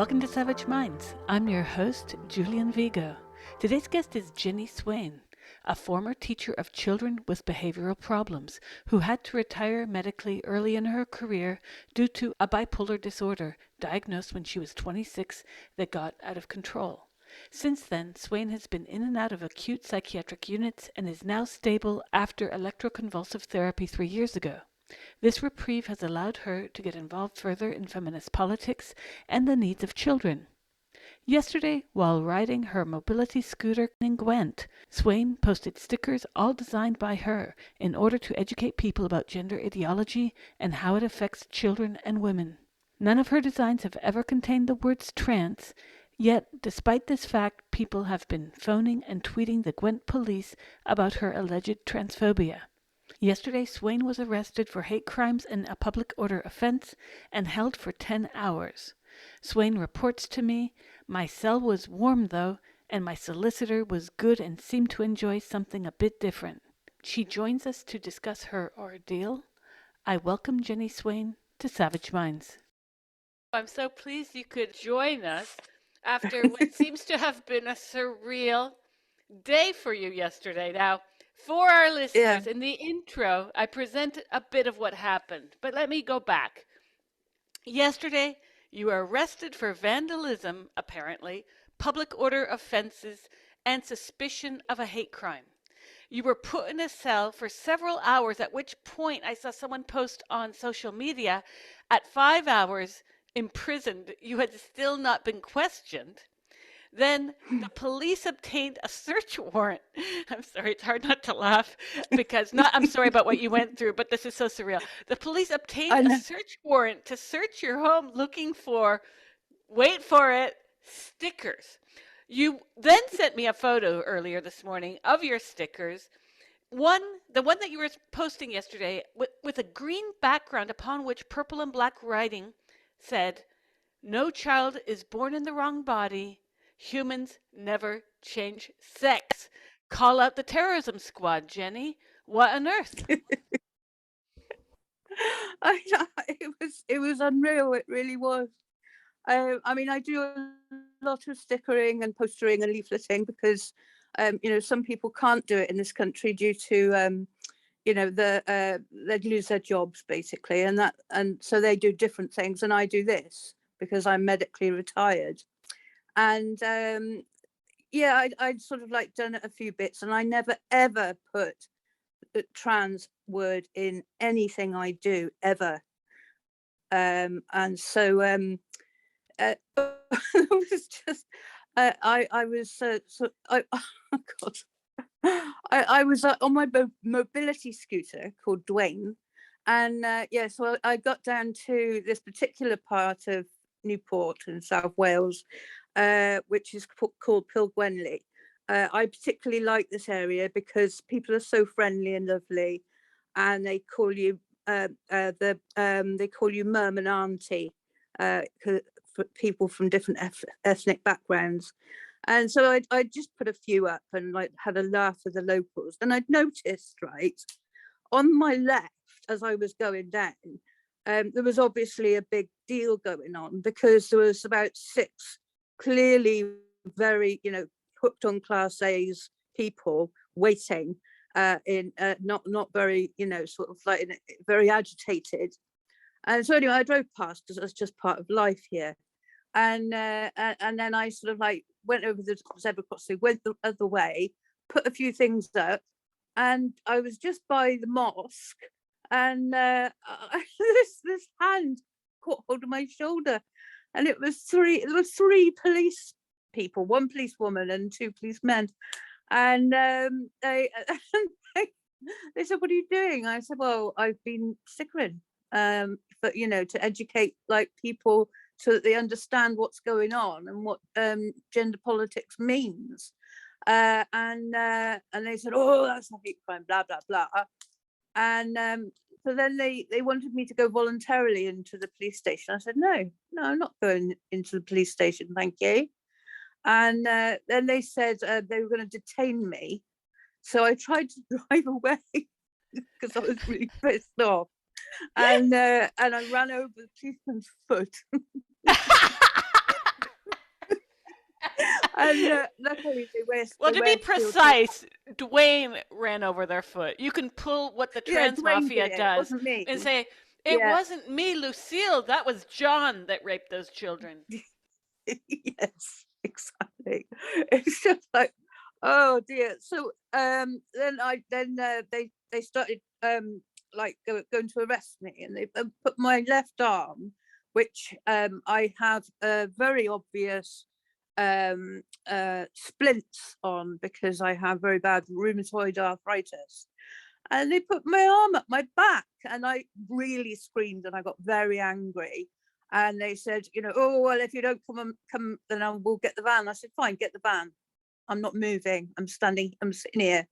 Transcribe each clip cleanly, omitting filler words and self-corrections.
Welcome to Savage Minds. I'm your host, Julian Vigo. Today's guest is Jenni Swayne, a former teacher of children with behavioral problems who had to retire medically early in her career due to a bipolar disorder diagnosed when she was 26 that got out of control. Since then, Swayne has been in and out of acute psychiatric units and is now stable after electroconvulsive therapy 3 years ago. This reprieve has allowed her to get involved further in feminist politics and the needs of children. Yesterday, while riding her mobility scooter in Gwent, Swayne posted stickers all designed by her in order to educate people about gender ideology and how it affects children and women. None of her designs have ever contained the words trans, yet despite this fact, people have been phoning and tweeting the Gwent police about her alleged transphobia. Yesterday, Swayne was arrested for hate crimes and a public order offense and held for 10 hours. Swayne reports to me, "My cell was warm though, and my solicitor was good and seemed to enjoy something a bit different." She joins us to discuss her ordeal. I welcome Jenni Swayne to Savage Minds. I'm so pleased you could join us after what seems to have been a surreal day for you yesterday. Now, for our listeners, in the intro, I presented a bit of what happened, but let me go back. Yesterday, you were arrested for vandalism, apparently, public order offenses, and suspicion of a hate crime. You were put in a cell for several hours, at which point I saw someone post on social media, at 5 hours imprisoned, you had still not been questioned. Then the police obtained a search warrant. I'm sorry, it's hard not to laugh because I'm sorry about what you went through, but this is so surreal. The police obtained a search warrant to search your home looking for, wait for it, stickers. You then sent me a photo earlier this morning of your stickers. The one that you were posting yesterday with a green background upon which purple and black writing said, "No child is born in the wrong body. Humans never change sex. Call out the terrorism squad, Jenni. What on earth?" It was unreal. It really was. I mean, I do a lot of stickering and postering and leafleting because, some people can't do it in this country due to, they'd lose their jobs basically, and so they do different things, and I do this because I'm medically retired. And I'd sort of like done it a few bits, and I never ever put the trans word in anything I do ever. And so it was just I was oh God. I was on my mobility scooter called Dwayne, and so I got down to this particular part of Newport in South Wales, which is called Pilgwenley. I particularly like this area because people are so friendly and lovely, and they call you they call you mum and auntie for people from different ethnic backgrounds. And so I just put a few up and like had a laugh with the locals. And I'd noticed, right, on my left as I was going down, there was obviously a big deal going on because there was about 6 clearly very, hooked on Class A's people waiting in not very, sort of like very agitated. And so anyway, I drove past because that's just part of life here. And then I sort of like went over the zebra crossing, went the other way, put a few things up, and I was just by the mosque, and this hand caught hold of my shoulder, and it was three police people, 1 policewoman and 2 policemen, and they said, "What are you doing?" I said, "Well, I've been stickering, but to educate like people so that they understand what's going on and what gender politics means." And they said, "Oh, that's a hate crime, blah blah blah." And so then they wanted me to go voluntarily into the police station. I said, no, I'm not going into the police station, thank you. And then they said they were going to detain me. So I tried to drive away because I was really pissed off. And I ran over the policeman's foot. And luckily Well, they to be wear steel toe. precise, Dwayne ran over their foot. You can pull what the Yeah, trans Dwayne did mafia it. It does wasn't me. and say, it Yeah. wasn't me, Lucille. That was John that raped those children. Yes, exactly. It's just like, oh dear. So then they started going to arrest me, and they put my left arm, which I have a very obvious splints on because I have very bad rheumatoid arthritis. And they put my arm up my back, and I really screamed, and I got very angry. And they said, oh well, if you don't come, then we'll get the van. I said, fine, get the van. I'm not moving. I'm sitting here.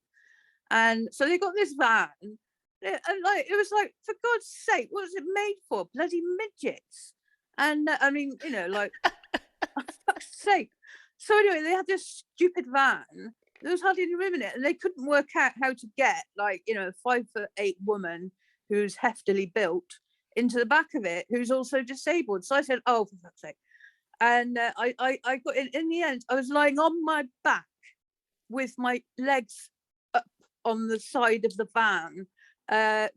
And so they got this van, and it was like, for God's sake, what was it made for? Bloody midgets. And I mean, like, for fuck's sake. So anyway, they had this stupid van. There was hardly any room in it, and they couldn't work out how to get, like, a 5'8" woman who's heftily built into the back of it, who's also disabled. So I said, oh, for fuck's sake. And I got in the end, I was lying on my back with my legs up on the side of the van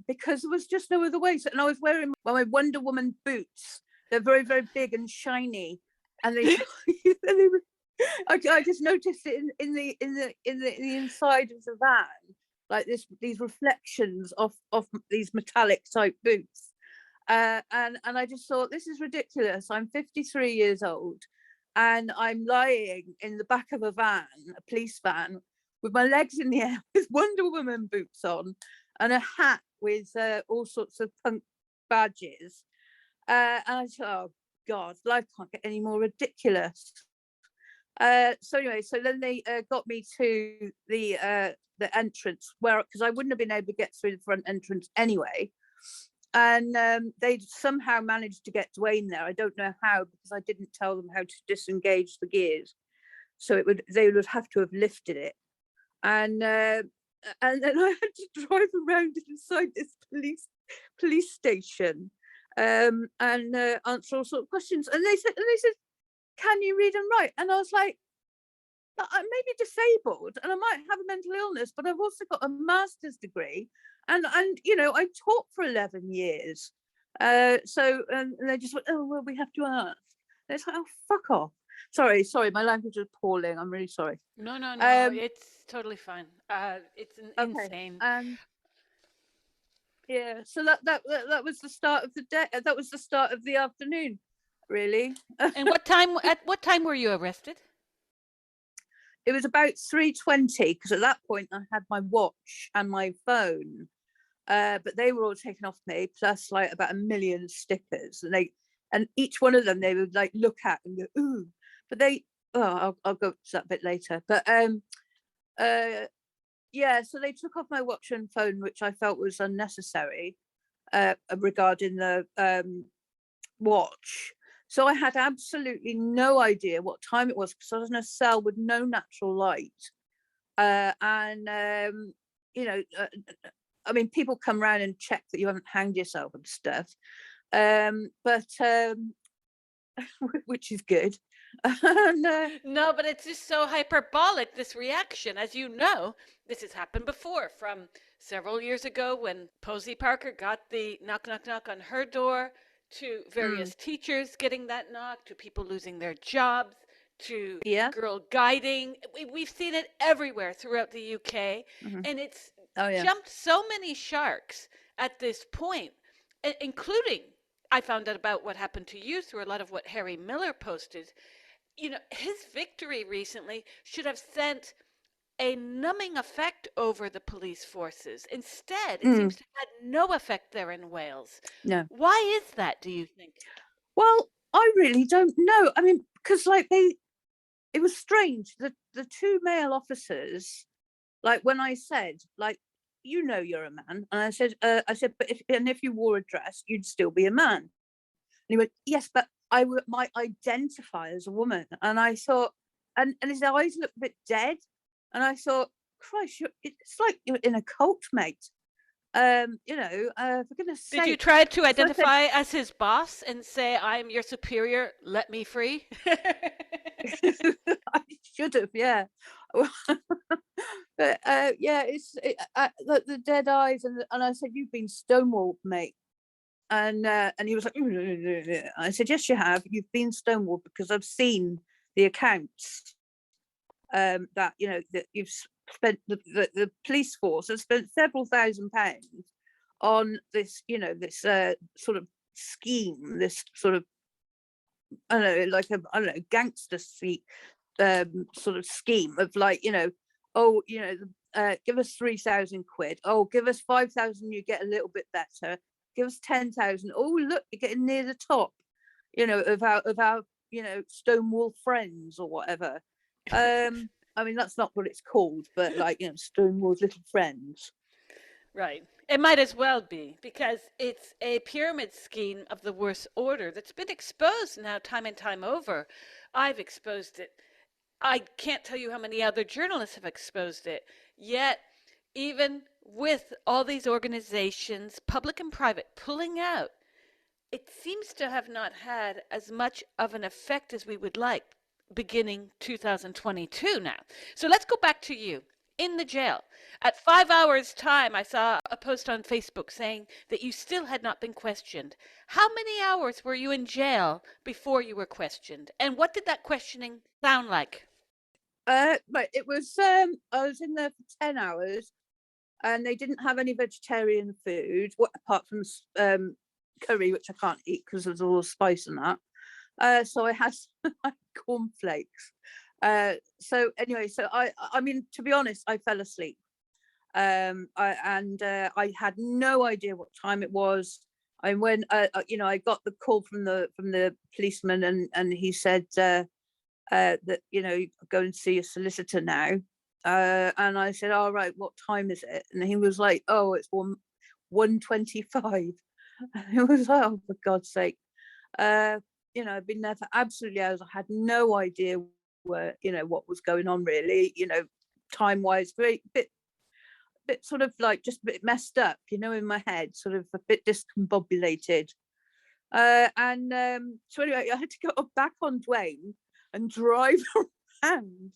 because there was just no other way. So, and I was wearing my Wonder Woman boots. They're very, very big and shiny. And they were, I just noticed it in the inside of the van, like these reflections of these metallic type boots. And I just thought, this is ridiculous. I'm 53 years old, and I'm lying in the back of a van, a police van, with my legs in the air, with Wonder Woman boots on, and a hat with all sorts of punk badges. And I thought, oh God, life can't get any more ridiculous. So anyway, so then they got me to the entrance, because I wouldn't have been able to get through the front entrance anyway. And they somehow managed to get Dwayne there. I don't know how, because I didn't tell them how to disengage the gears. So they would have to have lifted it. And then I had to drive around inside this police station and answer all sorts of questions. And they said, can you read and write? And I was like, I may be disabled and I might have a mental illness, but I've also got a master's degree, and I taught for 11 years. So they just went, oh well, we have to ask. And it's like, oh, fuck off. Sorry, my language is appalling. I'm really sorry. No, it's totally fine. It's insane. Yeah, so that was the start of the day. That was the start of the afternoon, really. And at what time were you arrested? It was about 3:20, because at that point I had my watch and my phone, but they were all taken off me, plus like about 1 million stickers, and each one of them they would like look at and go, ooh, but I'll go to that bit later. But yeah, so they took off my watch and phone, which I felt was unnecessary regarding the watch. So I had absolutely no idea what time it was, because I was in a cell with no natural light. I mean, people come around and check that you haven't hanged yourself and stuff, but which is good. No, but it's just so hyperbolic, this reaction. As you know, this has happened before, from several years ago when Posey Parker got the knock, knock, knock on her door, to various teachers getting that knock, to people losing their jobs, to girl guiding. We've seen it everywhere throughout the UK, and it's jumped so many sharks at this point, including, I found out about what happened to you through a lot of what Harry Miller posted. His victory recently should have sent a numbing effect over the police forces. Instead, it seems to have had no effect there in Wales. No. Why is that, do you think? Well, I really don't know. I mean, because like it was strange. The two male officers, like when I said, like, you're a man, and I said, but if you wore a dress, you'd still be a man. And he went, yes, but I might identify as a woman. And I thought, and his eyes looked a bit dead. And I thought, Christ, it's like you're in a cult, mate. For goodness sake. Did you try to identify as his boss and say, I'm your superior, let me free? I should have, yeah. But yeah, the dead eyes, and I said, "You've been stonewalled, mate." And he was like, I said, "Yes, you have. You've been stonewalled because I've seen the accounts that that you've spent. The police force has spent several £1,000s on this, this sort of scheme, this sort of, I don't know, like I don't know, gangster sort of scheme of like, oh, give us 3,000 quid. Oh, give us 5,000, you get a little bit better. Give us 10,000. Oh, look, you're getting near the top, of our Stonewall friends or whatever. I mean, that's not what it's called, but like, Stonewall's little friends. Right. It might as well be, because it's a pyramid scheme of the worst order that's been exposed now time and time over. I've exposed it. I can't tell you how many other journalists have exposed it. Yet, even with all these organizations, public and private, pulling out, it seems to have not had as much of an effect as we would like beginning 2022 now. So let's go back to you in the jail. At 5 hours' time, I saw a post on Facebook saying that you still had not been questioned. How many hours were you in jail before you were questioned? And what did that questioning sound like? Right, it was I was in there for 10 hours, and they didn't have any vegetarian food, apart from curry, which I can't eat because there's all the spice in that. So I had cornflakes. So anyway, so I mean, to be honest, I fell asleep. I had no idea what time it was. And when I got the call from the policeman, and he said that go and see a solicitor now. And I said, "All right, what time is it?" And he was like, "Oh, it's 1:25." And it was like, "Oh, for God's sake." I've been there for absolutely hours. I had no idea what was going on really, time wise, very bit sort of like just a bit messed up, in my head, sort of a bit discombobulated. So anyway, I had to go back on Dwayne and drive around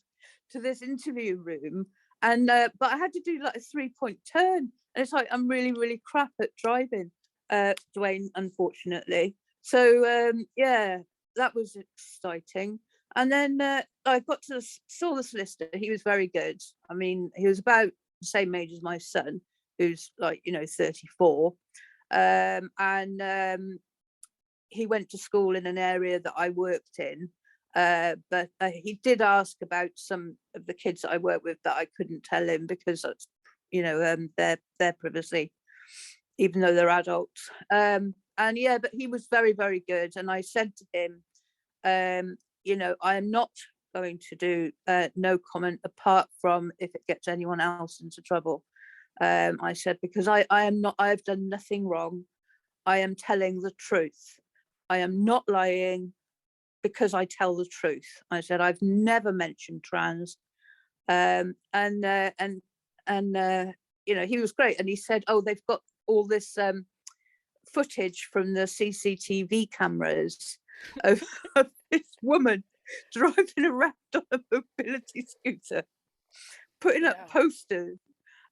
to this interview room, and but I had to do like a 3-point turn, and it's like I'm really, really crap at driving, Dwayne, unfortunately. So yeah, that was exciting. And then I saw the solicitor. He was very good. I mean, he was about the same age as my son, who's like 34, and he went to school in an area that I worked in. But he did ask about some of the kids that I work with that I couldn't tell him because that's, their privacy, even though they're adults. And yeah, but he was very, very good. And I said to him, I am not going to do no comment apart from if it gets anyone else into trouble. I said, because I am not, I've done nothing wrong. I am telling the truth. I am not lying because I tell the truth. I said, I've never mentioned trans. And he was great. And he said, oh, they've got all this footage from the CCTV cameras of this woman driving around on a mobility scooter, putting up posters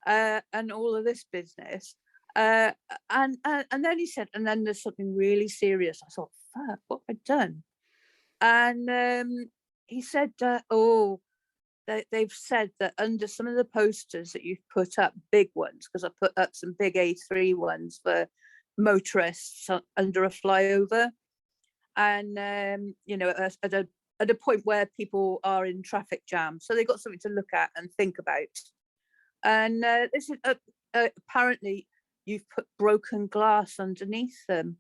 and all of this business. And then he said, and then there's something really serious. I thought, fuck, what have I done? And he said, they've said that under some of the posters that you've put up, big ones, because I put up some big A3 ones for motorists under a flyover, and at a point where people are in traffic jam, so they got something to look at and think about. And this is apparently you've put broken glass underneath them,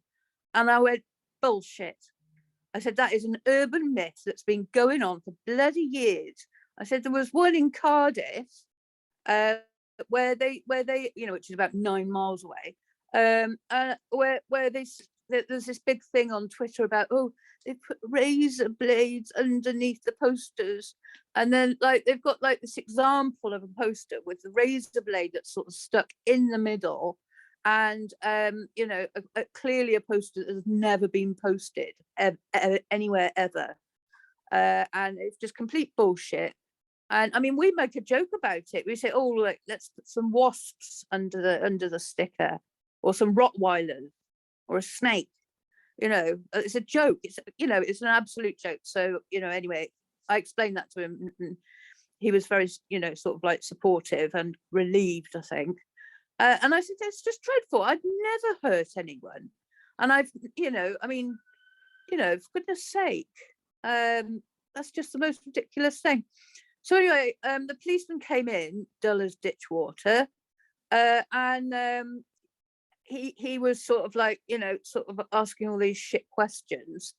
and I went, bullshit. I said, that is an urban myth that's been going on for bloody years. I said, there was one in Cardiff where they, which is about 9 miles away, where there's this big thing on Twitter about, oh, they put razor blades underneath the posters. And then like they've got like this example of a poster with the razor blade that's sort of stuck in the middle. And clearly a poster that has never been posted anywhere ever, and it's just complete bullshit. And I mean, we make a joke about it. We say, "Oh, like, let's put some wasps under the sticker, or some Rottweilers, or a snake." It's a joke. It's an absolute joke. So anyway, I explained that to him, and he was very, sort of like supportive and relieved, I think. And I said, "It's just dreadful. I'd never hurt anyone, and I mean, for goodness sake, that's just the most ridiculous thing." So anyway, the policeman came in, dull as ditch water, and he was sort of like, sort of asking all these shit questions,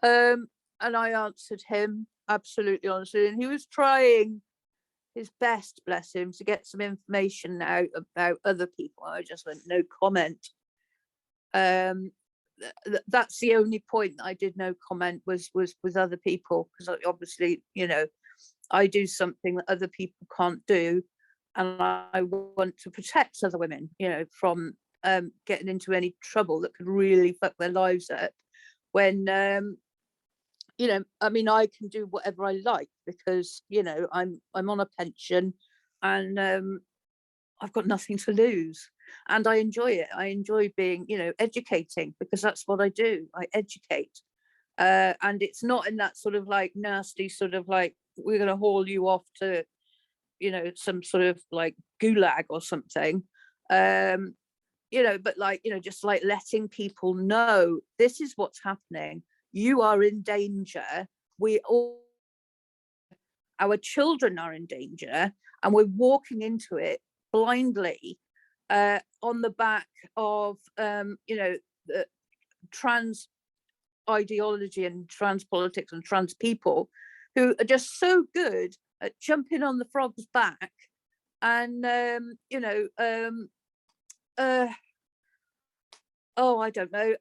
and I answered him absolutely honestly, and he was trying his best, bless him, to get some information out about other people. I just went, no comment. That's the only point that I did no comment, was with other people, because obviously, I do something that other people can't do, and I want to protect other women, from getting into any trouble that could really fuck their lives up. When I mean, I can do whatever I like, because I'm on a pension, and I've got nothing to lose, and I enjoy it. I enjoy being, educating, because that's what I do. I educate, and it's not in that sort of like nasty sort of like, we're going to haul you off to, some sort of like gulag or something. But like, just like letting people know, this is what's happening. You are in danger. We all, our children are in danger, and we're walking into it blindly, on the back of, the trans ideology and trans politics and trans people, who are just so good at jumping on the frog's back, and oh, I don't know,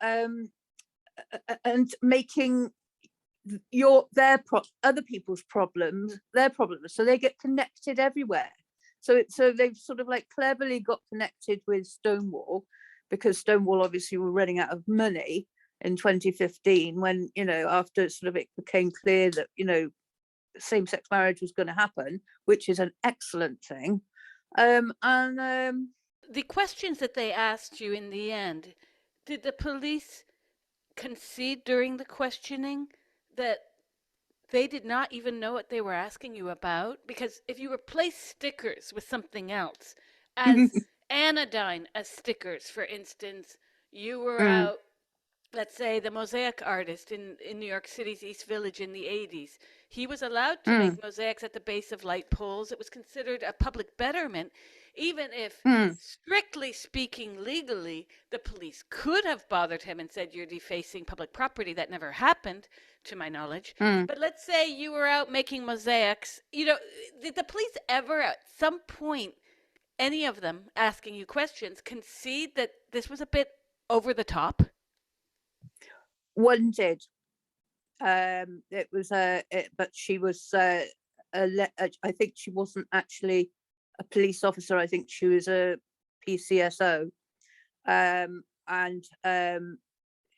and making other people's problems their problems, so they get connected everywhere. So they've sort of like cleverly got connected with Stonewall, because Stonewall obviously were running out of money in 2015, when after sort of it became clear that same-sex marriage was going to happen, which is an excellent thing. And The questions that they asked you in the end, did the police concede during the questioning that they did not even know what they were asking you about? Because if you replace stickers with something else, as anodyne as stickers, for instance, you were mm, out, let's say, the mosaic artist in New York City's East Village in the 80s. He was allowed to mm, make mosaics at the base of light poles. It was considered a public betterment, even if, mm, strictly speaking, legally, the police could have bothered him and said, you're defacing public property. That never happened, to my knowledge. mm. But let's say you were out making mosaics. Did the police ever, at some point, any of them asking you questions, concede that this was a bit over the top? One did. It was but she was I think she wasn't actually a police officer. I think she was a PCSO, and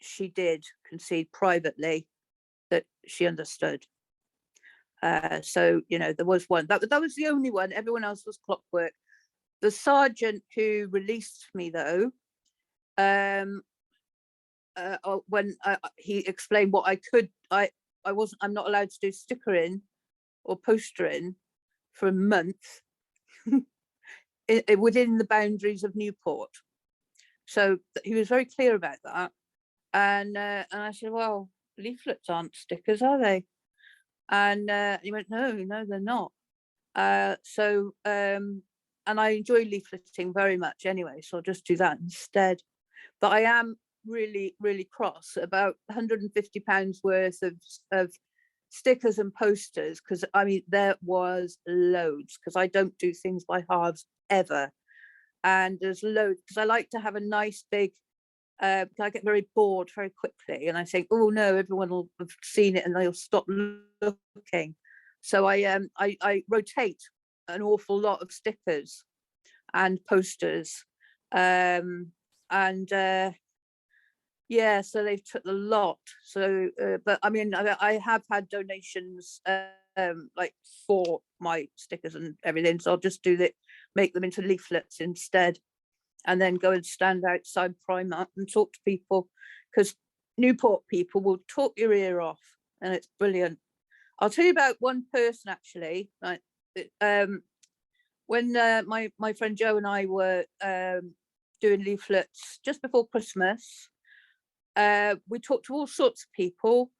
she did concede privately that she understood. So there was one that was the only one. Everyone else was clockwork. The sergeant who released me, though, when he explained what I could, I'm not allowed to do stickering or postering for a month within the boundaries of Newport. So he was very clear about that. And I said, well, leaflets aren't stickers, are they? And he went, no, they're not. And I enjoy leafleting very much anyway, so I'll just do that instead. But I am really, really cross about £150 worth of stickers and posters, because I mean, there was loads, because I don't do things by halves ever. And there's loads, because I like to have a nice big, I get very bored very quickly, and I think, oh no, everyone will have seen it and they'll stop looking. So I rotate an awful lot of stickers and posters, and yeah, so they've took the lot. So but I mean, I have had donations, like for my stickers and everything, so I'll just make them into leaflets instead, and then go and stand outside Primark and talk to people, because Newport people will talk your ear off, and it's brilliant. I'll tell you about one person actually. Like, when my friend Jo and I were doing leaflets just before Christmas, we talked to all sorts of people.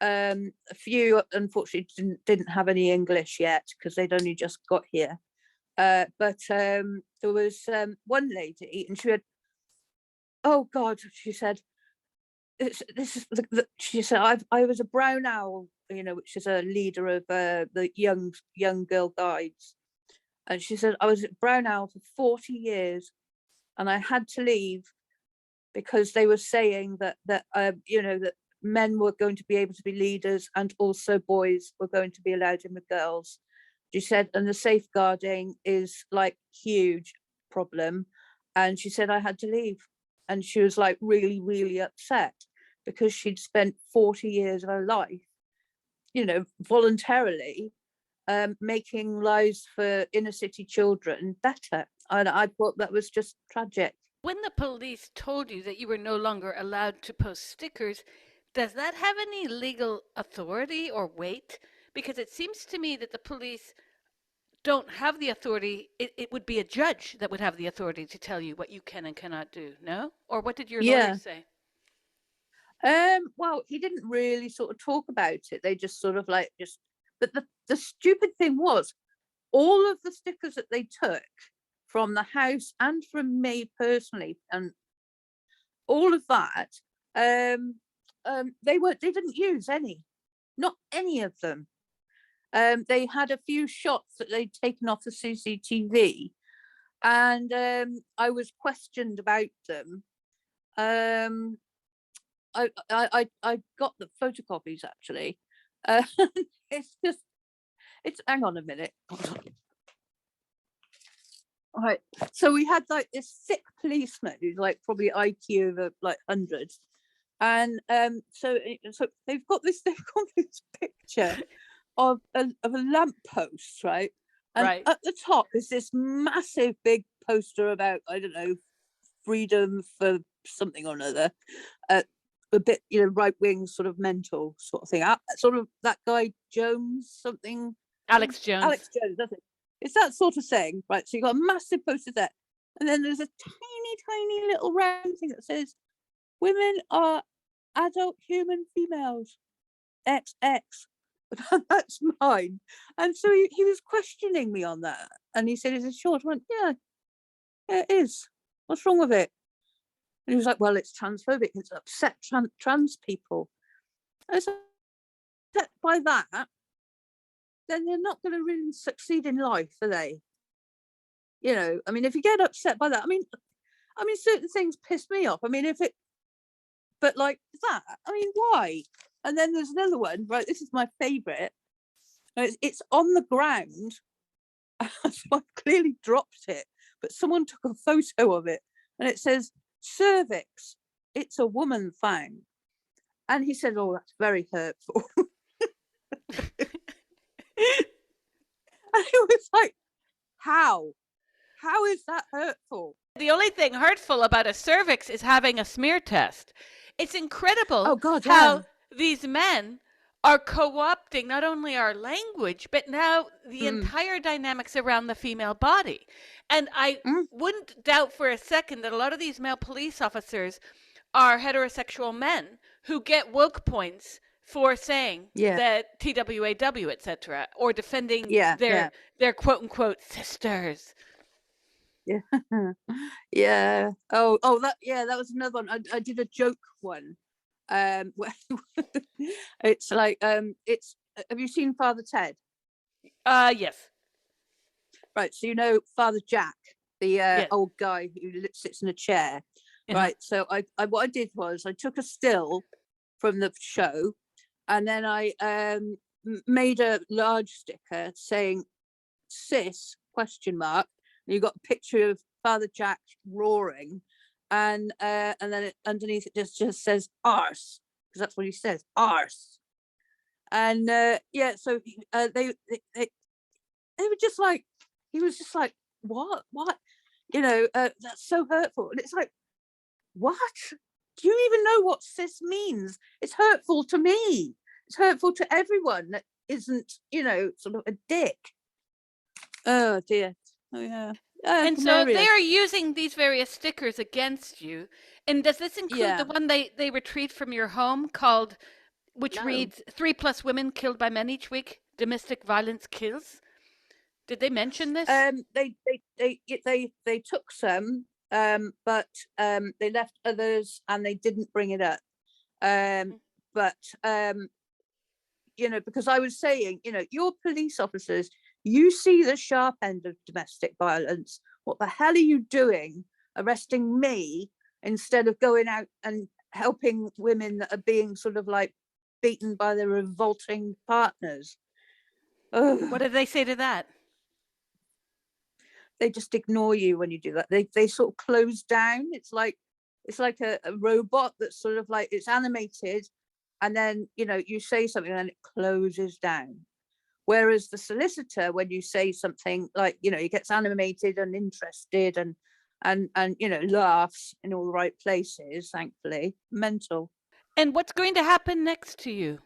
A few unfortunately didn't have any English yet because they'd only just got here. But there was one lady, and she had, oh God, she said, this is she said, I was a brown owl, which is a leader of the young girl guides, and she said, I was a brown owl for 40 years, and I had to leave because they were saying that that men were going to be able to be leaders, and also boys were going to be allowed in with girls. She said, and the safeguarding is like huge problem. And she said, I had to leave. And she was like really, really upset because she'd spent 40 years of her life, voluntarily making lives for inner city children better. And I thought that was just tragic. When the police told you that you were no longer allowed to post stickers, does that have any legal authority or weight? Because it seems to me that the police don't have the authority. It would be a judge that would have the authority to tell you what you can and cannot do, no? Or what did your lawyer say? Well, he didn't really sort of talk about it. They just sort of but the stupid thing was, all of the stickers that they took from the house and from me personally, and all of that, they didn't use any, not any of them. They had a few shots that they'd taken off the CCTV, and I was questioned about them. I got the photocopies actually. It's hang on a minute. All right, so we had like this thick policeman who's like probably IQ of like 100, and so they've got this picture of a lamppost, right? And right at the top is this massive big poster about, I don't know, freedom for something or another, a bit, right wing sort of mental sort of thing. Sort of that guy Jones, something. Alex Jones. Alex Jones, that's it. It's that sort of thing, right? So you've got a massive poster there, and then there's a tiny little round thing that says, "Women are adult human females, XX." That's mine. And so he was questioning me on that, and he said, "Is it short?" I went, yeah, it is. What's wrong with it? And he was like, "Well, it's transphobic. It's upset trans people." I was upset by that, then they're not going to really succeed in life, are they? I mean, if you get upset by that, I mean, certain things piss me off. I mean, but like that, I mean, why? And then there's another one, right? This is my favourite. It's on the ground, so I clearly dropped it, but someone took a photo of it, and it says, "Cervix, it's a woman thing." And he said, "Oh, that's very hurtful." And it was like, how is that hurtful? The only thing hurtful about a cervix is having a smear test. It's incredible Oh God, how these men are co-opting not only our language, but now the entire dynamics around the female body. And I wouldn't doubt for a second that a lot of these male police officers are heterosexual men who get woke points for saying that TWAW, etc., or defending their quote unquote sisters. Yeah. Yeah. Oh, that was another one. I did a joke one. It's like it's have you seen Father Ted? Yes. Right, so Father Jack, the old guy who sits in a chair. Right, so I what I did was I took a still from the show, and then I made a large sticker saying "cis?" And you got a picture of Father Jack roaring, and then underneath it just says "arse," because that's what he says, "arse." And so they was just like, what, that's so hurtful. And it's like, what? Do you even know what cis means? It's hurtful to me. It's hurtful to everyone that isn't, sort of a dick. Oh dear. Oh yeah. And so they Hilarious. are using these various stickers against you. And does this include the Yeah. one they retrieved from your home called, which No. reads 3+ women killed by men each week, domestic violence kills? Did they mention this? They took some, but they left others and they didn't bring it up. But because I was saying, you're police officers, you see the sharp end of domestic violence. What the hell are you doing arresting me instead of going out and helping women that are being sort of like beaten by their revolting partners? Ugh. What did they say to that? They just ignore you when you do that. They sort of close down. It's like a robot that's sort of like, it's animated, and then you say something and it closes down. Whereas the solicitor, when you say something like, he gets animated and interested and laughs in all the right places, thankfully. Mental. And what's going to happen next to you?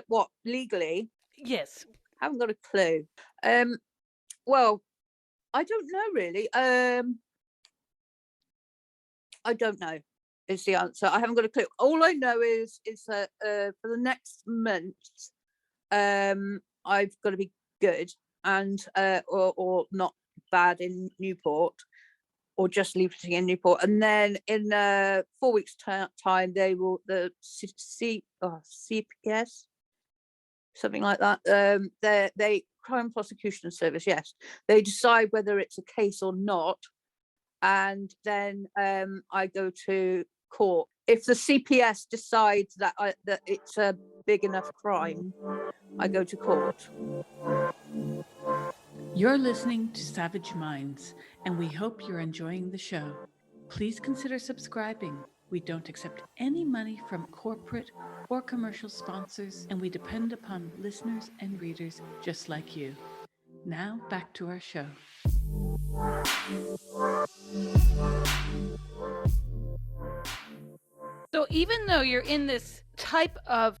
What, legally? Yes. Haven't got a clue. Well, I don't know really. I don't know is the answer. I haven't got a clue. All I know is that for the next month, I've got to be good and or not bad in Newport, or just leaving in Newport, and then in 4 weeks time the CPS, something like that, they Crime Prosecution Service, yes, they decide whether it's a case or not, and then I go to court. If the CPS decides that it's a big enough crime, I go to court. You're listening to Savage Minds, and we hope you're enjoying the show. Please consider subscribing. We don't accept any money from corporate or commercial sponsors, and we depend upon listeners and readers just like you. Now, back to our show. So even though you're in this type of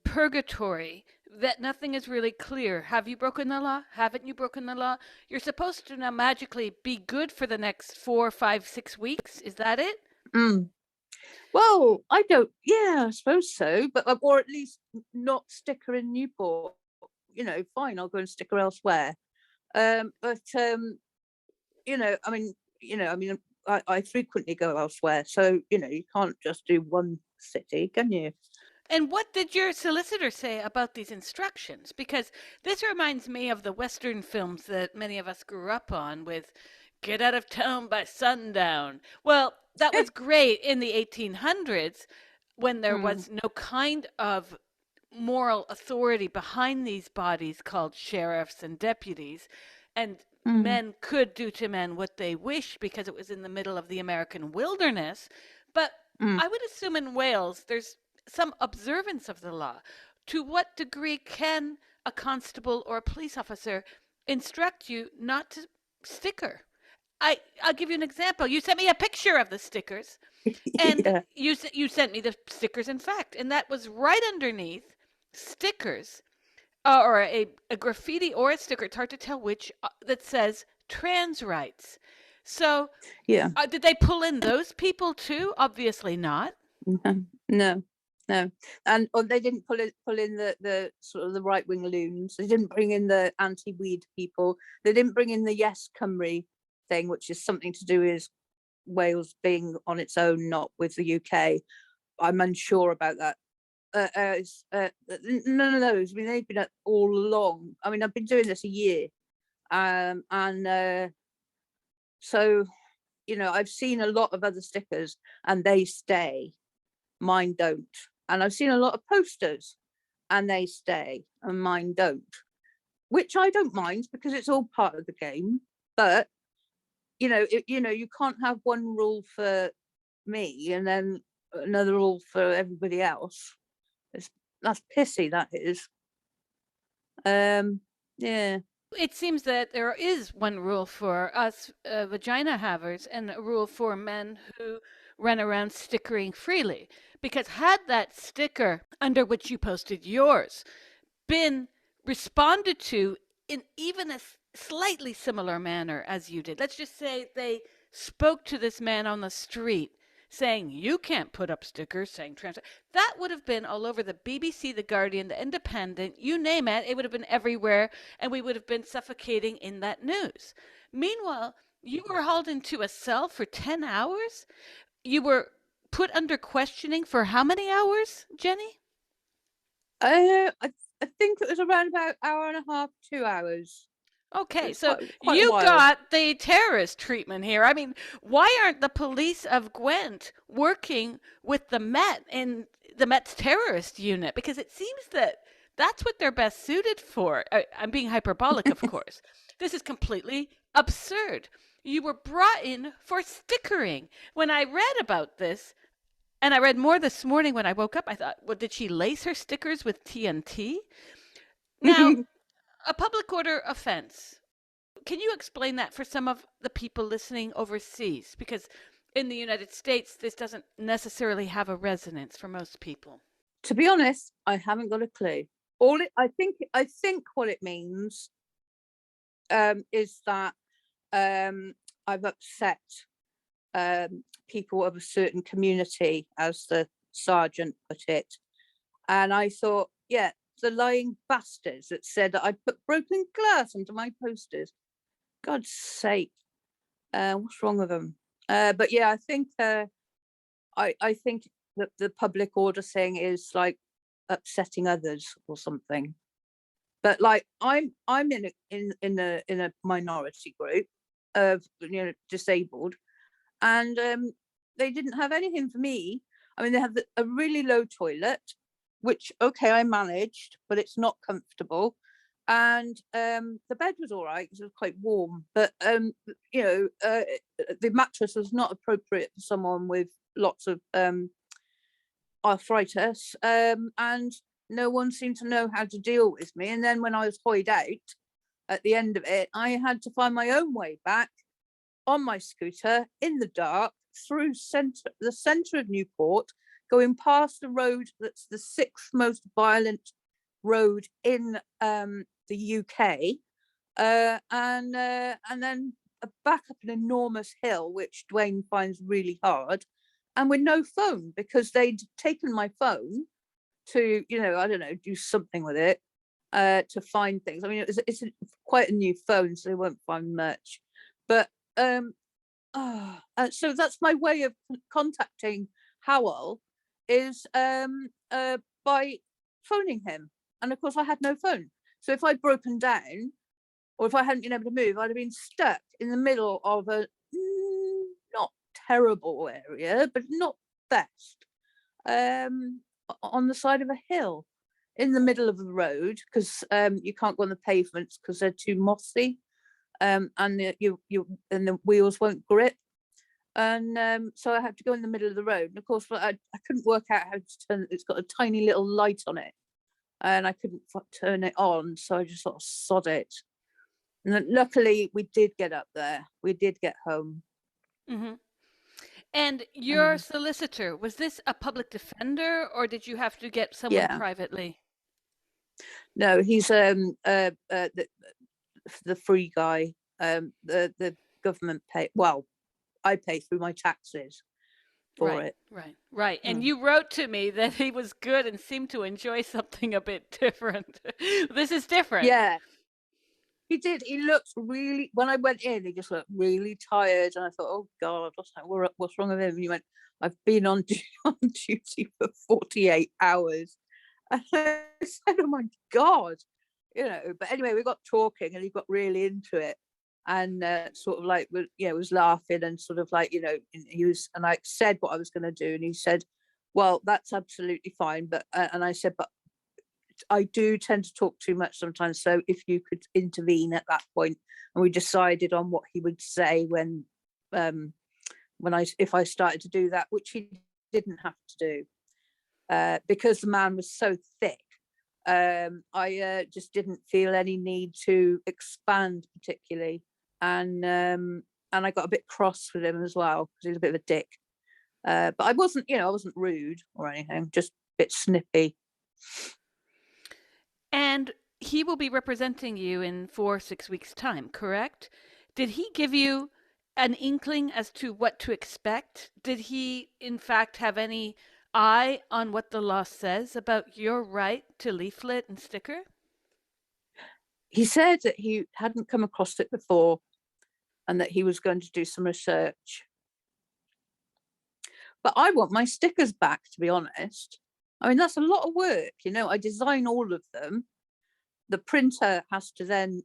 purgatory, that nothing is really clear. Have you broken the law? Haven't you broken the law? You're supposed to now magically be good for the next 4, 5, 6 weeks. Is that it? Well, I don't. Yeah, I suppose so. But or at least not sticker in Newport. Fine. I'll go and sticker elsewhere. I frequently go elsewhere. So you can't just do one city, can you? And what did your solicitor say about these instructions? Because this reminds me of the Western films that many of us grew up on with get out of town by sundown. Well, that was great in the 1800s when there was no kind of moral authority behind these bodies called sheriffs and deputies. And men could do to men what they wish because it was in the middle of the American wilderness. But I would assume in Wales there's some observance of the law. To what degree can a constable or a police officer instruct you not to sticker? I'll give you an example. You sent me a picture of the stickers, and Yeah. you sent me the stickers, in fact, and that was right underneath stickers, or a graffiti or a sticker. It's hard to tell which, that says trans rights. So, Yeah. did they pull in those people too? Obviously not. No. And they didn't pull in the sort of the right wing loons. They didn't bring in the anti-weed people. They didn't bring in the Yes Cymru thing, which is something to do with Wales being on its own, not with the UK. I'm unsure about that. None of those. I mean, they've been all along. I mean, I've been doing this a year, and so I've seen a lot of other stickers, and they stay. Mine don't. And I've seen a lot of posters, and they stay, and mine don't, which I don't mind because it's all part of the game. But you can't have one rule for me and then another rule for everybody else. That's pissy, that is. Yeah. It seems that there is one rule for us vagina havers and a rule for men who run around stickering freely. Because had that sticker under which you posted yours been responded to in even a slightly similar manner as you did, let's just say they spoke to this man on the street saying you can't put up stickers saying trans, that would have been all over the BBC, the Guardian, the Independent, you name it, it would have been everywhere, and we would have been suffocating in that news. Meanwhile, you were hauled into a cell for 10 hours. You were put under questioning for how many hours, Jenny? I think it was around about hour and a half, 2 hours. So Okay, it's so quite a you while. got the terrorist treatment here. I mean, why aren't the police of Gwent working with the Met in the Met's terrorist unit? Because it seems that that's what they're best suited for. I'm being hyperbolic, of course. This is completely absurd. You were brought in for stickering. When I read about this, and I read more this morning when I woke up, I thought, well, did she lace her stickers with TNT? Now, a public order offense. Can you explain that for some of the people listening overseas? Because in the United States, this doesn't necessarily have a resonance for most people. To be honest, I haven't got a clue. I think what it means is that I've upset people of a certain community, as the sergeant put it. And I thought, yeah, the lying bastards that said that I'd put broken glass onto my posters. God's sake, what's wrong with them? But yeah, I think that the public order thing is like upsetting others or something. But like I'm in a minority group of disabled, and they didn't have anything for me. I mean, they have a really low toilet, which okay I managed, but it's not comfortable. And the bed was all right because it was quite warm, but the mattress was not appropriate for someone with lots of arthritis, and no one seemed to know how to deal with me. And then when I was hoyed out at the end of it, I had to find my own way back on my scooter in the dark through the centre of Newport, going past the road that's the sixth most violent road in the UK, and then back up an enormous hill, which Dwayne finds really hard, and with no phone because they'd taken my phone to, I don't know, do something with it to find things. I mean, it's quite a new phone, so they won't find much. But so that's my way of contacting Howell, is by phoning him. And of course, I had no phone. So if I'd broken down, or if I hadn't been able to move, I'd have been stuck in the middle of a not terrible area, but not best, on the side of a hill in the middle of the road, because you can't go on the pavements because they're too mossy, and the wheels won't grip. And so I had to go in the middle of the road. And of course, I couldn't work out how to turn. It's got a tiny little light on it, and I couldn't turn it on. So I just sort of sod it. And then luckily, we did get up there. We did get home. Mm-hmm. And your solicitor, was this a public defender or did you have to get someone Yeah. privately? No, he's the free guy. The government pay. Well, I pay through my taxes for it. Right. And you wrote to me that he was good and seemed to enjoy something a bit different. This is different. Yeah, he did. He looked really. When I went in, he just looked really tired, and I thought, "Oh God, what's wrong with him?" And he went, "I've been on duty for 48 hours." And I said, "Oh my God," But anyway, we got talking, and he got really into it, and sort of like, was laughing, and sort of like, and I said what I was going to do, and he said, "Well, that's absolutely fine," but and I said, "But I do tend to talk too much sometimes, so if you could intervene at that point." And we decided on what he would say if I started to do that, which he didn't have to do, because the man was so thick. I just didn't feel any need to expand particularly, and I got a bit cross with him as well because he was a bit of a dick. But I wasn't, I wasn't rude or anything, just a bit snippy. And he will be representing you in 4 6 weeks' time, correct? Did he give you an inkling as to what to expect? Did he, in fact, have any eye on what the law says about your right to leaflet and sticker? He said that he hadn't come across it before and that he was going to do some research. But I want my stickers back, to be honest. I mean, that's a lot of work. I design all of them. The printer has to then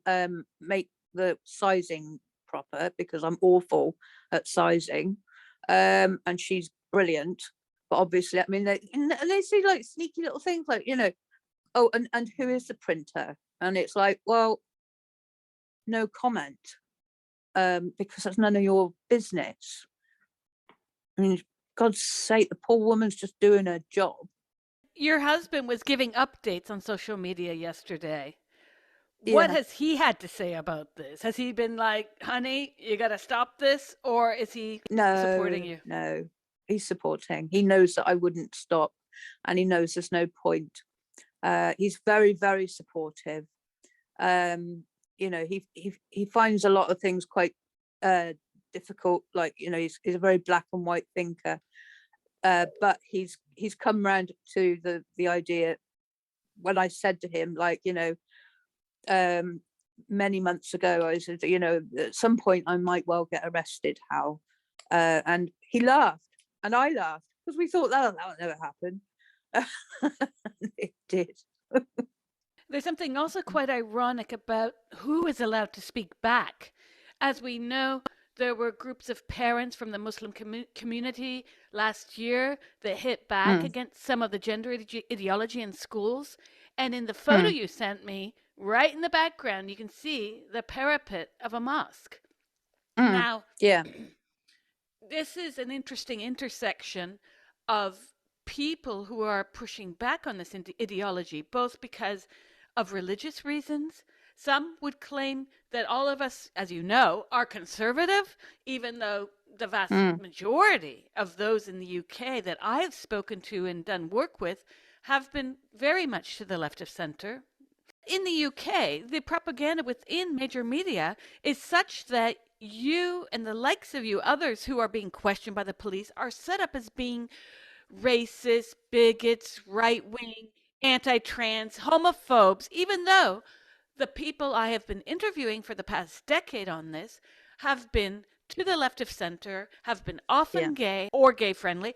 make the sizing proper because I'm awful at sizing. And she's brilliant. But obviously, I mean, they say like sneaky little things like, oh, and who is the printer? And it's like, well, no comment, because that's none of your business. I mean, God's sake, the poor woman's just doing her job. Your husband was giving updates on social media yesterday. What Yeah. has he had to say about this? Has he been like, honey, you got to stop this? Or is he supporting you? No, he's supporting. He knows that I wouldn't stop, and he knows there's no point. He's very, very supportive. He finds a lot of things quite difficult. Like, he's a very black and white thinker. But he's come round to the idea when I said to him, like, many months ago, I said, at some point I might well get arrested, Hal. And he laughed and I laughed because we thought that'll never happen. It did. There's something also quite ironic about who is allowed to speak back. As we know, there were groups of parents from the Muslim community last year that hit back against some of the gender ideology in schools. And in the photo you sent me, right in the background, you can see the parapet of a mosque. Now, Yeah. this is an interesting intersection of people who are pushing back on this ideology, both because of religious reasons. Some would claim that all of us, as you know, are conservative, even though the vast majority of those in the UK that I've spoken to and done work with have been very much to the left of centre. In the UK, the propaganda within major media is such that you and the likes of you, others who are being questioned by the police, are set up as being racist, bigots, right wing, anti trans, homophobes, even though the people I have been interviewing for the past decade on this have been to the left of center, have been often gay or gay friendly,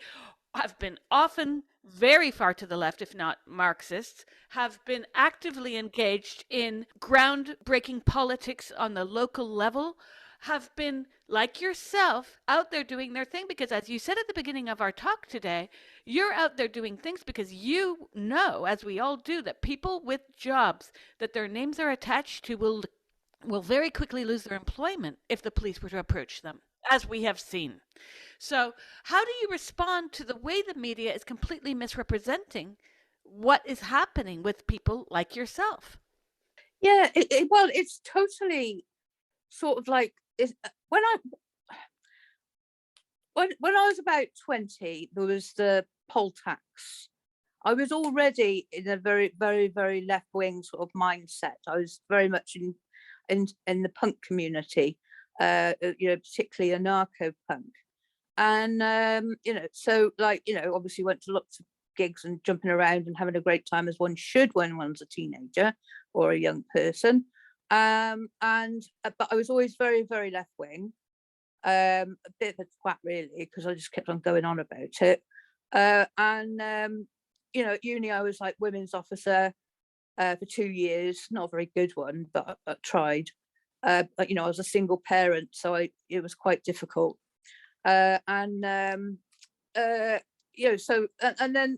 have been often very far to the left, if not Marxists, have been actively engaged in groundbreaking politics on the local level, have been, like yourself, out there doing their thing. Because as you said at the beginning of our talk today, you're out there doing things because you know, as we all do, that people with jobs that their names are attached to will very quickly lose their employment if the police were to approach them, as we have seen. So, how do you respond to the way the media is completely misrepresenting what is happening with people like yourself? Yeah, well, it's totally sort of like when I was about 20, there was the poll tax. I was already in a very, very, very left wing sort of mindset. I was very much in the punk community, particularly anarcho punk. And so like, obviously went to lots of gigs and jumping around and having a great time as one should when one's a teenager or a young person. But I was always very, very left wing, a bit of a twat really, because I just kept on going on about it. At uni I was like women's officer for 2 years, not a very good one, but I tried. But I was a single parent, so it was quite difficult. So and then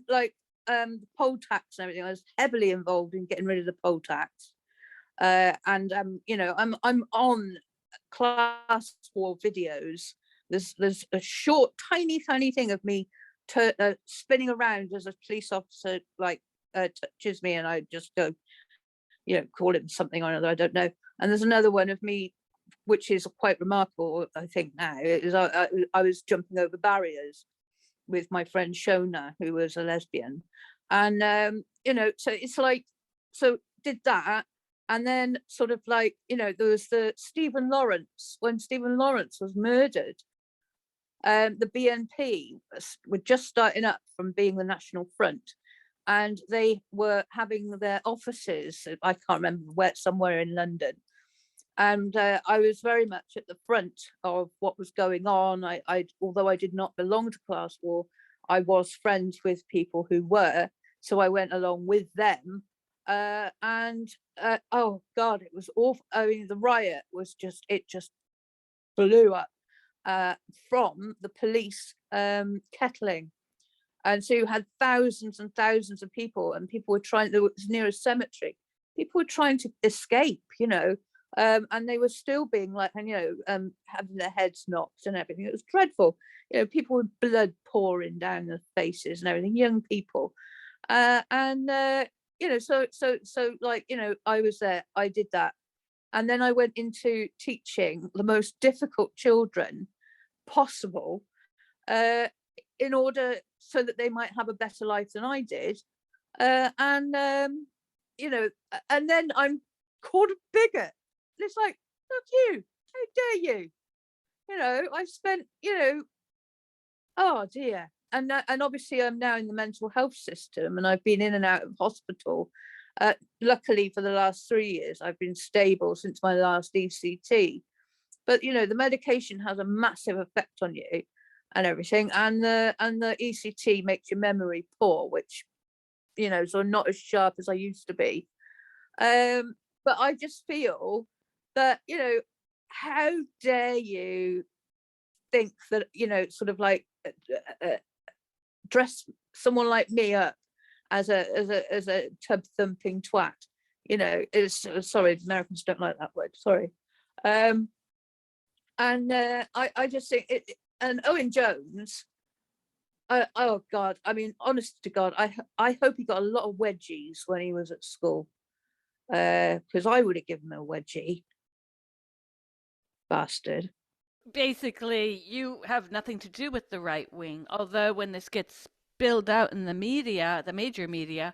like the poll tax and everything, I was heavily involved in getting rid of the poll tax. I'm on class war videos. There's a short, tiny thing of me spinning around as a police officer, like touches me, and I just go, call him something or another, I don't know. And there's another one of me, which is quite remarkable, I think now, is I was jumping over barriers with my friend Shona, who was a lesbian. And, so it's like, so did that. And then sort of like, there was the Stephen Lawrence, when Stephen Lawrence was murdered, the BNP were just starting up from being the National Front. And they were having their offices, I can't remember where, somewhere in London. And I was very much at the front of what was going on. Although I did not belong to class war, I was friends with people who were, so I went along with them. Oh God, it was awful. I mean, the riot was it just blew up from the police kettling. And so you had thousands and thousands of people, and people were trying, it was near a cemetery, people were trying to escape, and they were still being like, having their heads knocked and everything. It was dreadful. People with blood pouring down their faces and everything, young people. So like, I was there, I did that. And then I went into teaching the most difficult children possible, in order so that they might have a better life than I did. And then I'm called a bigot. And it's like, look you, how dare you? I spent, oh dear. And obviously I'm now in the mental health system, and I've been in and out of hospital. Luckily for the last 3 years, I've been stable since my last ECT. But, the medication has a massive effect on you and everything. And the ECT makes your memory poor, which, so I'm not as sharp as I used to be. But I just feel that, how dare you think that, sort of like dress someone like me up as a tub thumping twat. Sorry, Americans don't like that word, sorry. I just think it. And Owen Jones, oh God, I mean, honest to God, I hope he got a lot of wedgies when he was at school, because I would have given him a wedgie, bastard. Basically, you have nothing to do with the right wing, although when this gets spilled out in the media, the major media,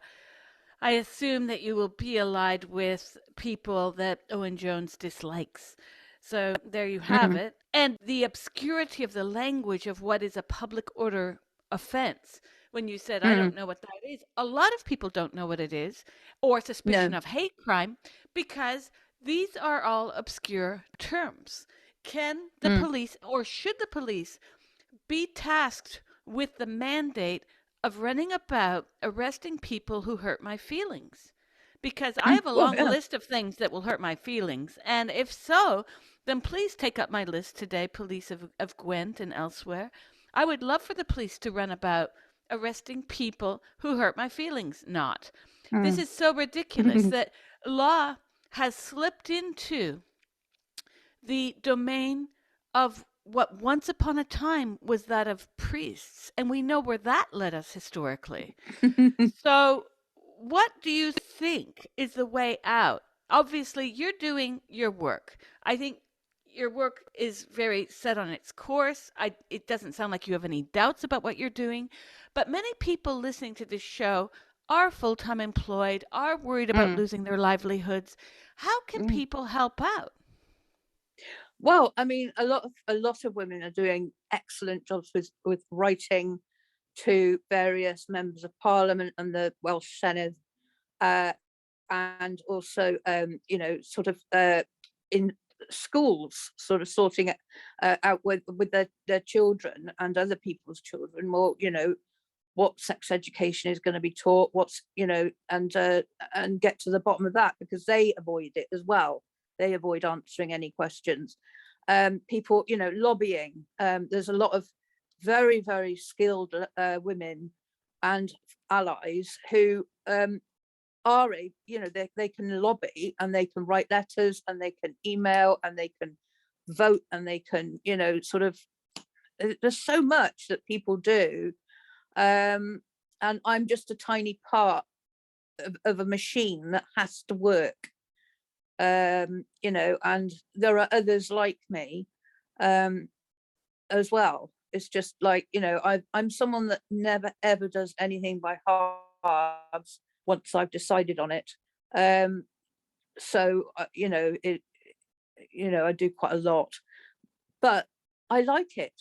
I assume that you will be allied with people that Owen Jones dislikes. So there you have it. And the obscurity of the language of what is a public order offense. When you said, I don't know what that is, a lot of people don't know what it is, or suspicion No. of hate crime, because these are all obscure terms. Can the police, or should the police, be tasked with the mandate of running about arresting people who hurt my feelings? Because I have a Well, long yeah. list of things that will hurt my feelings. And if so, then please take up my list today, police of Gwent and elsewhere. I would love for the police to run about arresting people who hurt my feelings. Not. This is so ridiculous that law has slipped into the domain of what once upon a time was that of priests, and we know where that led us historically. So, what do you think is the way out? Obviously, you're doing your work. I think your work is very set on its course. It doesn't sound like you have any doubts about what you're doing, but many people listening to this show are full-time employed, are worried about losing their livelihoods. How can people help out? Well, I mean, a lot of women are doing excellent jobs with writing to various members of Parliament and the Welsh Senedd, and also, sort of in schools, sort of sorting it out with their children and other people's children, more, what sex education is going to be taught, and get to the bottom of that, because they avoid it as well. They avoid answering any questions. People, lobbying. There's a lot of very, very skilled women and allies who are they can lobby, and they can write letters, and they can email, and they can vote, and they can, sort of, there's so much that people do. And I'm just a tiny part of a machine that has to work. You know, and there are others like me as well. It's just like, you know, I'm someone that never ever does anything by halves once I've decided on it. So you know, I do quite a lot, but I like it,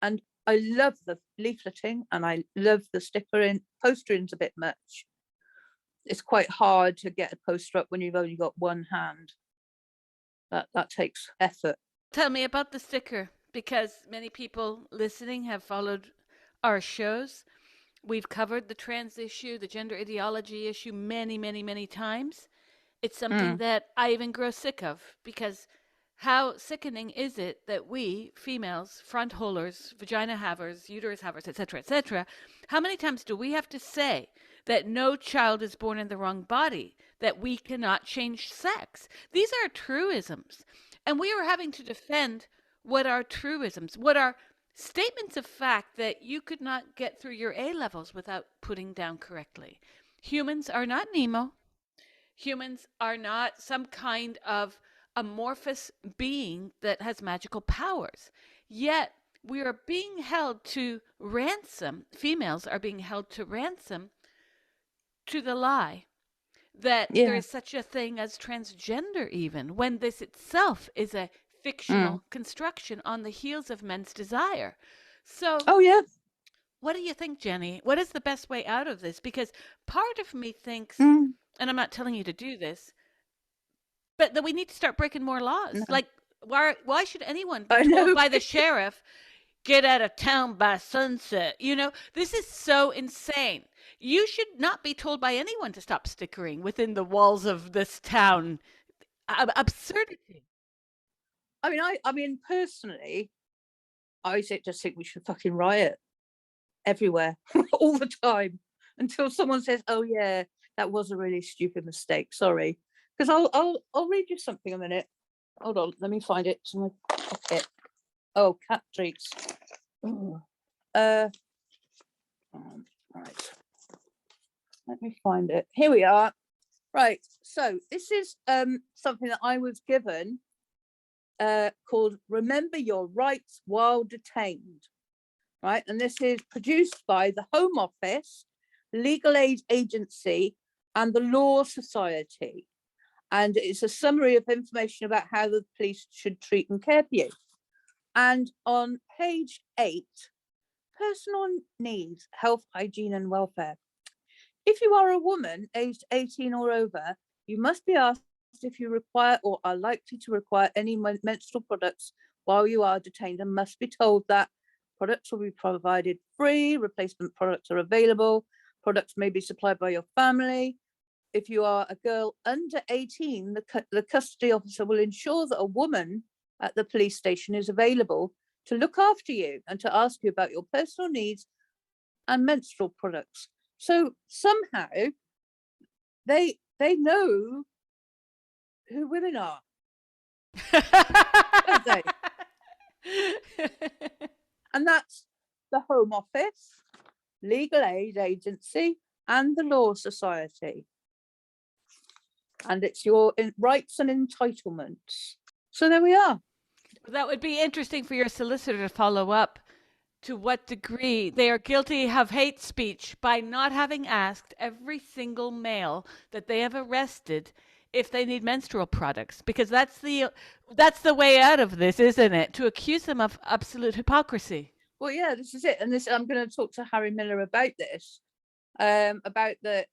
and I love the leafleting, and I love the postering's a bit much. It's quite hard to get a poster up when you've only got one hand. That takes effort. Tell me about the sticker, because many people listening have followed our shows. We've covered the trans issue, the gender ideology issue many, many, many times. It's something that I even grow sick of, because how sickening is it that we females, front holers, vagina havers, uterus havers, etc., how many times do we have to say that no child is born in the wrong body, that we cannot change sex? These are truisms, and we are having to defend what are truisms, what are statements of fact that you could not get through your A levels without putting down correctly. Humans are not Nemo. Humans are not some kind of amorphous being that has magical powers. Yet we are being held to ransom, females are being held to ransom to the lie that there Yeah. is such a thing as transgender, even when this itself is a fictional construction on the heels of men's desire. So, Oh yeah. what do you think, Jenny? What is the best way out of this? Because part of me thinks, Mm. and I'm not telling you to do this, but that we need to start breaking more laws. No. Like, why should anyone be I told know. by the sheriff, get out of town by sunset? You know, this is so insane. You should not be told by anyone to stop stickering within the walls of this town. Absurdity. I mean, personally, just think we should fucking riot everywhere all the time until someone says, "Oh yeah, that was a really stupid mistake. Sorry." Because I'll read you something a minute. Hold on, let me find it to my pocket. Oh, cat treats. Oh. Right. Let me find it. Here we are. Right. So this is something that I was given called "Remember Your Rights While Detained." Right, and this is produced by the Home Office, Legal Aid Agency, and the Law Society. And it's a summary of information about how the police should treat and care for you. And on page 8, personal needs, health, hygiene, and welfare. If you are a woman aged 18 or over, you must be asked if you require or are likely to require any menstrual products while you are detained, and must be told that products will be provided free, replacement products are available, products may be supplied by your family. If you are a girl under 18, the custody officer will ensure that a woman at the police station is available to look after you and to ask you about your personal needs and menstrual products. So somehow they know who women are, don't they? And that's the Home Office, Legal Aid Agency, and the Law Society. And it's your rights and entitlements. So there we are. That would be interesting for your solicitor to follow up to what degree they are guilty of hate speech by not having asked every single male that they have arrested if they need menstrual products, because that's the way out of this, isn't it? To accuse them of absolute hypocrisy. Well, yeah, this is it. And this, I'm going to talk to Harry Miller about this, about the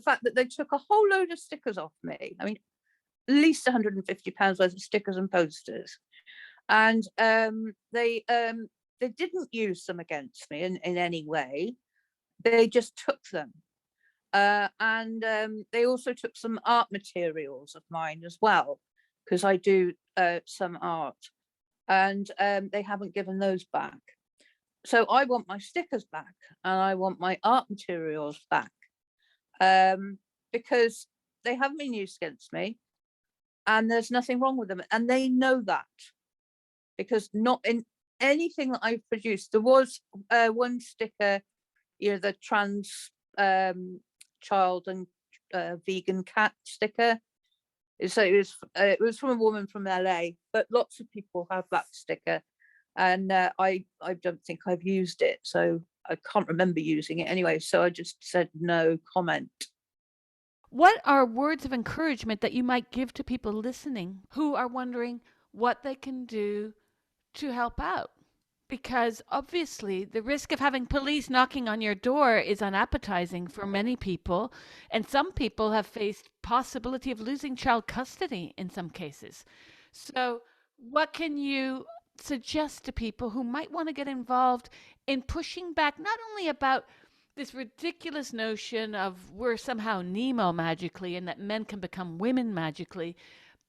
fact that they took a whole load of stickers off me. I mean, at least £150 worth of stickers and posters. And they didn't use them against me in any way. They just took them. And they also took some art materials of mine as well, because I do some art. And they haven't given those back. So I want my stickers back, and I want my art materials back, because they haven't been used against me, and there's nothing wrong with them. And they know that, because not in anything that I've produced, there was one sticker, the trans child and vegan cat sticker. So it was from a woman from LA, but lots of people have that sticker, and I don't think I've used it, so I can't remember using it anyway. So I just said no comment. What are words of encouragement that you might give to people listening who are wondering what they can do to help out? Because obviously, the risk of having police knocking on your door is unappetizing for many people, and some people have faced possibility of losing child custody in some cases. So, what can you suggest to people who might want to get involved in pushing back not only about this ridiculous notion of we're somehow Nemo magically and that men can become women magically,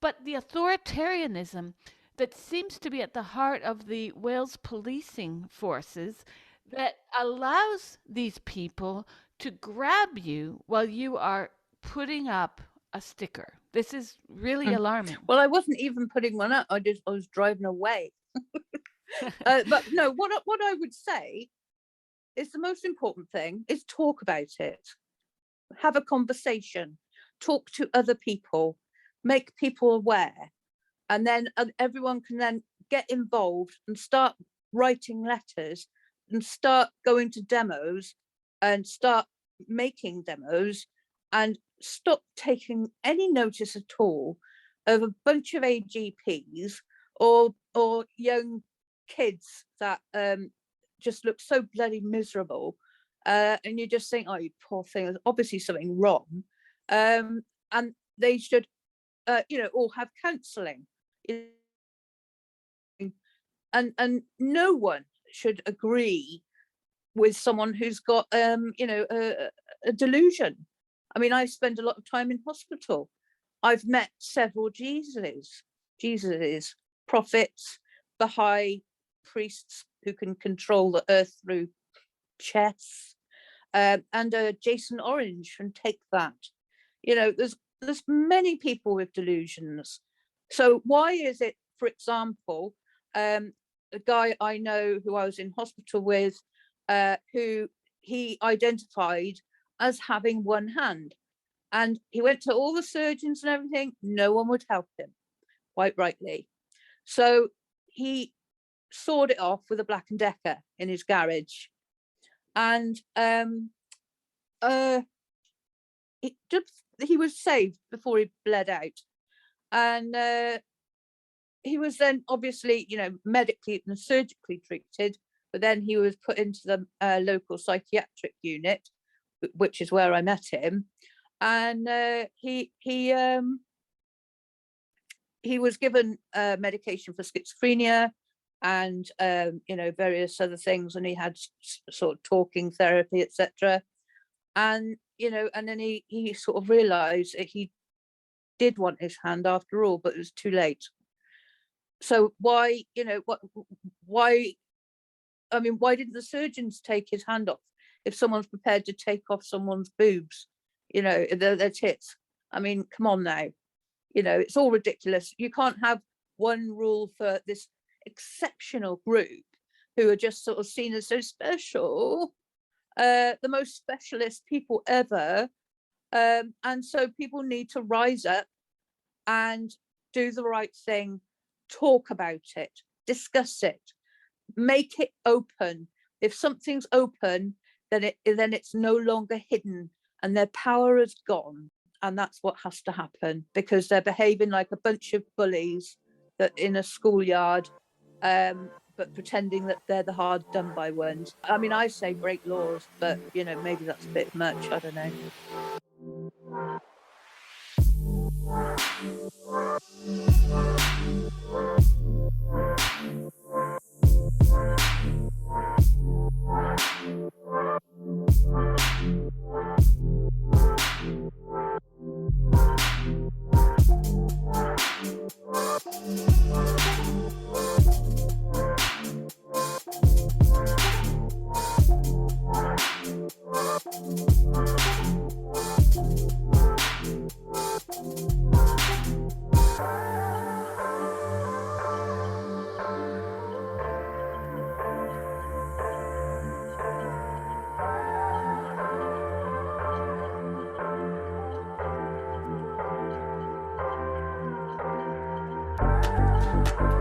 but the authoritarianism that seems to be at the heart of the Wales policing forces that allows these people to grab you while you are putting up a sticker. This is really alarming. Well, I wasn't even putting one up. I was driving away. But no, what I would say is the most important thing is talk about it. Have a conversation. Talk to other people. Make people aware. And then everyone can then get involved and start writing letters and start going to demos and start making demos and stop taking any notice at all of a bunch of AGPs or young kids that just look so bloody miserable, and you just think, oh, you poor thing, there's obviously something wrong, and they should all have counselling, and no one should agree with someone who's got a delusion. I mean, I spend a lot of time in hospital. I've met several Jesuses, prophets, Baha'i priests who can control the earth through chess, and Jason Orange from Take That. There's many people with delusions. So why is it, for example, a guy I know who I was in hospital with, who he identified as having one hand, and he went to all the surgeons and everything, no one would help him, quite rightly. So he sawed it off with a Black & Decker in his garage, and he was saved before he bled out, and he was then obviously medically and surgically treated, but then he was put into the local psychiatric unit, which is where I met him, and he was given medication for schizophrenia and various other things, and he had sort of talking therapy, etc. And and then he sort of realized that he did want his hand after all, but it was too late. So why didn't the surgeons take his hand off if someone's prepared to take off someone's boobs, their tits? I mean, come on now. It's all ridiculous. You can't have one rule for this exceptional group who are just sort of seen as so special, the most specialist people ever. And so people need to rise up and do the right thing, talk about it, discuss it, make it open. If something's open, then it's no longer hidden, and their power is gone. And that's what has to happen, because they're behaving like a bunch of bullies that in a schoolyard, but pretending that they're the hard done by ones. I mean, I say break laws, but maybe that's a bit much. I don't know. you.